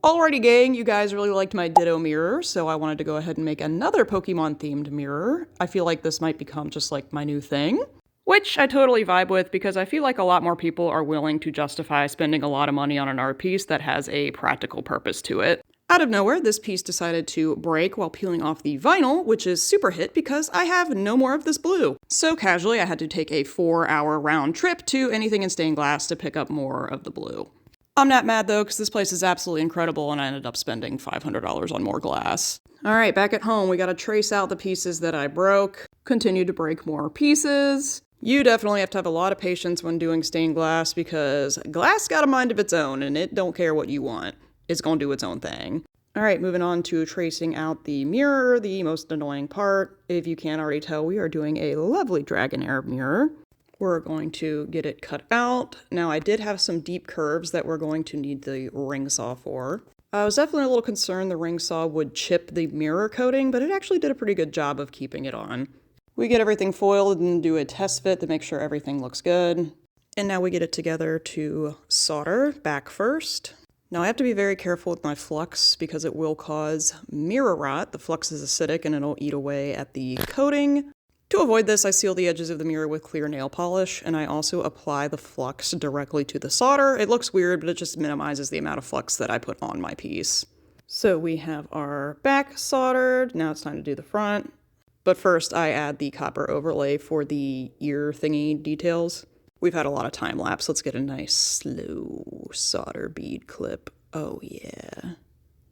Alrighty gang, you guys really liked my Ditto mirror, so I wanted to go ahead and make another Pokemon themed mirror. I feel like this might become just like my new thing. Which I totally vibe with because I feel like a lot more people are willing to justify spending a lot of money on an art piece that has a practical purpose to it. Out of nowhere, this piece decided to break while peeling off the vinyl, which is super hit because I have no more of this blue. So casually, I had to take a 4-hour round trip to anything in stained glass to pick up more of the blue. I'm not mad though, because this place is absolutely incredible and I ended up spending $500 on more glass. Alright, back at home, we gotta trace out the pieces that I broke, continue to break more pieces. You definitely have to have a lot of patience when doing stained glass because glass got a mind of its own and it don't care what you want. It's gonna do its own thing. Alright, moving on to tracing out the mirror, the most annoying part. If you can't already tell, we are doing a lovely Dragonair mirror. We're going to get it cut out. Now, I did have some deep curves that we're going to need the ring saw for. I was definitely a little concerned the ring saw would chip the mirror coating, but it actually did a pretty good job of keeping it on. We get everything foiled and do a test fit to make sure everything looks good. And now we get it together to solder back first. Now I have to be very careful with my flux because it will cause mirror rot. The flux is acidic and it'll eat away at the coating. To avoid this, I seal the edges of the mirror with clear nail polish, and I also apply the flux directly to the solder. It looks weird, but it just minimizes the amount of flux that I put on my piece. So we have our back soldered. Now it's time to do the front. But first, I add the copper overlay for the ear thingy details. We've had a lot of time lapse. Let's get a nice slow solder bead clip. Oh yeah,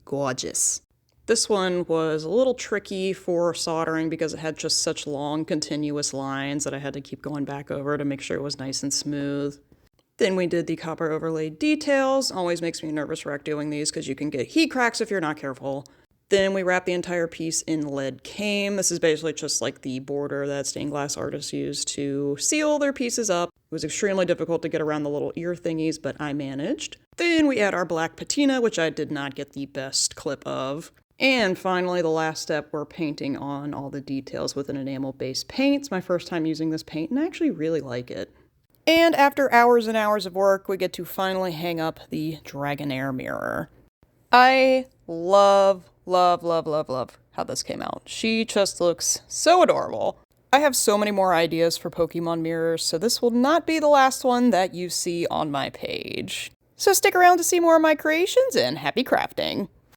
gorgeous. This one was a little tricky for soldering because it had just such long continuous lines that I had to keep going back over to make sure it was nice and smooth. Then we did the copper overlay details. Always makes me a nervous wreck doing these because you can get heat cracks if you're not careful. Then we wrap the entire piece in lead came. This is basically just like the border that stained glass artists use to seal their pieces up. It was extremely difficult to get around the little ear thingies, but I managed. Then we add our black patina, which I did not get the best clip of. And finally, the last step, we're painting on all the details with an enamel-based paint. It's my first time using this paint, and I actually really like it. And after hours and hours of work, we get to finally hang up the Dragonair mirror. I love how this came out. She just looks so adorable. I have so many more ideas for Pokemon mirrors, so this will not be the last one that you see on my page. So stick around to see more of my creations, and happy crafting!